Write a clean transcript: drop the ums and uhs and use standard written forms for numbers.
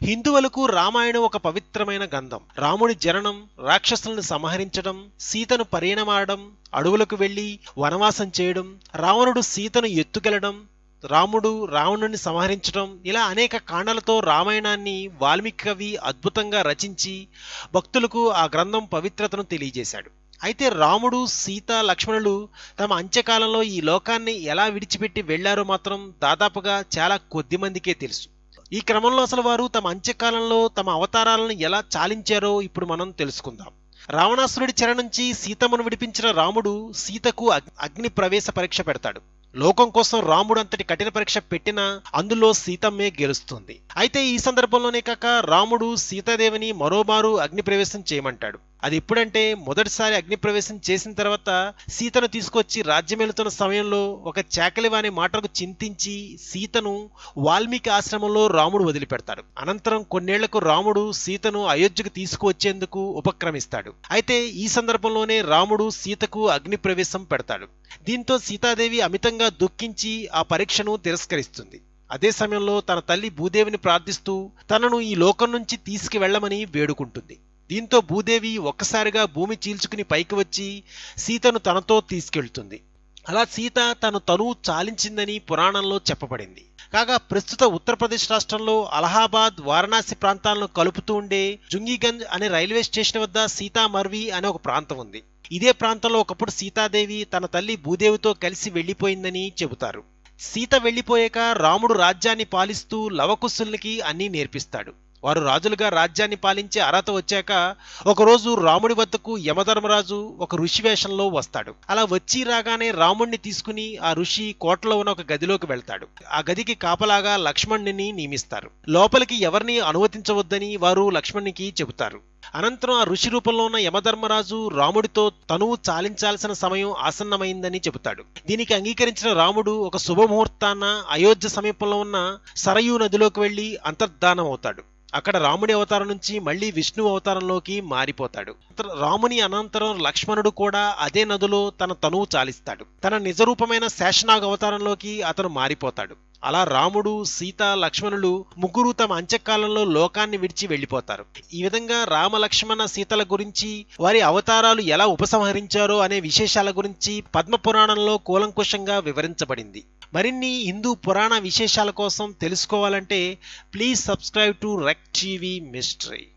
హిందువులకు రామాయణం ఒక పవిత్రమైన గ్రంథం. రాముడి జననం, రాక్షసులను సంహరించడం, సీతను పరిణమాడడం, అడవులకు వెళ్లి వనవాసం చేయడం, రావణుడు సీతను ఎత్తుకెళ్లడం, రాముడు రావణుని సంహరించడం, ఇలా అనేక కాండలతో రామాయణాన్ని వాల్మీకి కవి అద్భుతంగా రచించి భక్తులకు ఆ గ్రంథం పవిత్రతను తెలియజేశాడు. అయితే రాముడు, సీత, లక్ష్మణులు తమ అంత్యకాలంలో ఈ లోకాన్ని ఎలా విడిచిపెట్టి వెళ్లారో మాత్రం దాదాపుగా చాలా కొద్ది మందికే తెలుసు. ఈ క్రమంలో అసలు వారు తమ అంత్యకాలంలో తమ అవతారాలను ఎలా చాలించారో ఇప్పుడు మనం తెలుసుకుందాం. రావణాసురుడి చెర నుంచి సీతమ్మను విడిపించిన రాముడు సీతకు అగ్ని ప్రవేశ పరీక్ష పెడతాడు. లోకం కోసం రాముడు అంతటి కఠిన పరీక్ష పెట్టినా అందులో సీతమ్మే గెలుస్తుంది. అయితే ఈ సందర్భంలోనే కాక రాముడు సీతాదేవిని మరోమారు అగ్ని ప్రవేశం చేయమంటాడు. అది ఎప్పుడంటే మొదటిసారి అగ్ని ప్రవేశం చేసిన తర్వాత సీతను తీసుకొచ్చి రాజ్యమేలుతున్న సమయంలో ఒక చాకలివాని మాటలకు చింతించి సీతను వాల్మీకి ఆశ్రమంలో రాముడు వదిలిపెడతాడు. అనంతరం కొన్నేళ్లకు రాముడు సీతను అయోధ్యకు తీసుకువచ్చేందుకు ఉపక్రమిస్తాడు. అయితే ఈ సందర్భంలోనే రాముడు సీతకు అగ్ని ప్రవేశం పెడతాడు. దీంతో సీతాదేవి అమితంగా దుఃఖించి ఆ పరీక్షను తిరస్కరిస్తుంది. అదే సమయంలో తన తల్లి భూదేవిని ప్రార్థిస్తూ తనను ఈ లోకం నుంచి తీసుకువెళ్లమని వేడుకుంటుంది. దీంతో భూదేవి ఒక్కసారిగా భూమి చీల్చుకుని పైకి వచ్చి సీతను తనతో తీసుకెళ్తుంది. అలా సీత తను తనువు చాలించిందని పురాణంలో చెప్పబడింది. కాగా ప్రస్తుత ఉత్తరప్రదేశ్ రాష్ట్రంలో అలహాబాద్, వారణాసి ప్రాంతాలను కలుపుతూ ఉండే జుంగిగంజ్ అనే రైల్వే స్టేషన్ వద్ద సీతామర్వి అనే ఒక ప్రాంతం ఉంది. ఇదే ప్రాంతంలో ఒకప్పుడు సీతాదేవి తన తల్లి భూదేవితో కలిసి వెళ్లిపోయిందని చెబుతారు. సీత వెళ్లిపోయాక రాముడు రాజ్యాన్ని పాలిస్తూ లవకుశుల్నికి అన్నీ నేర్పిస్తాడు. వారు రాజులుగా రాజ్యాన్ని పాలించే అర్హత వచ్చాక ఒకరోజు రాముడి వద్దకు యమధర్మరాజు ఒక ఋషి వేషంలో వస్తాడు. అలా వచ్చి రాగానే రాముడిని తీసుకుని ఆ ఋషి కోటలో ఉన్న ఒక గదిలోకి వెళ్తాడు. ఆ గదికి కాపలాగా లక్ష్మణుని నియమిస్తారు. లోపలికి ఎవరిని అనుమతించవద్దని వారు లక్ష్మణునికి చెబుతారు. అనంతరం ఆ ఋషి రూపంలో ఉన్న యమధర్మరాజు రాముడితో తనువు చాలించాల్సిన సమయం ఆసన్నమైందని చెబుతాడు. దీనికి అంగీకరించిన రాముడు ఒక శుభముహూర్తాన అయోధ్య సమీపంలో ఉన్న సరయూ నదిలోకి వెళ్లి అంతర్ధానం అవుతాడు. అక్కడ రాముడి అవతారం నుంచి మళ్లీ విష్ణు అవతారంలోకి మారిపోతాడు. రాముని అనంతరం లక్ష్మణుడు కూడా అదే నదిలో తన తనువు చాలిస్తాడు. తన నిజరూపమైన శేషనాగ్ అవతారంలోకి అతను మారిపోతాడు. అలా రాముడు, సీత, లక్ష్మణులు ముగ్గురు తమ అంత్యకాలంలో లోకాన్ని విడిచి వెళ్లిపోతారు. ఈ విధంగా రామ, లక్ష్మణ, సీతల గురించి, వారి అవతారాలు ఎలా ఉపసంహరించారో అనే విశేషాల గురించి పద్మ పురాణంలో కూలంకుషంగా వివరించబడింది. మరిన్ని హిందూ పురాణ విశేషాల కోసం తెలుసుకోవాలంటే ప్లీజ్ సబ్స్క్రైబ్ టు రెక్ టీవీ మిస్టరీ.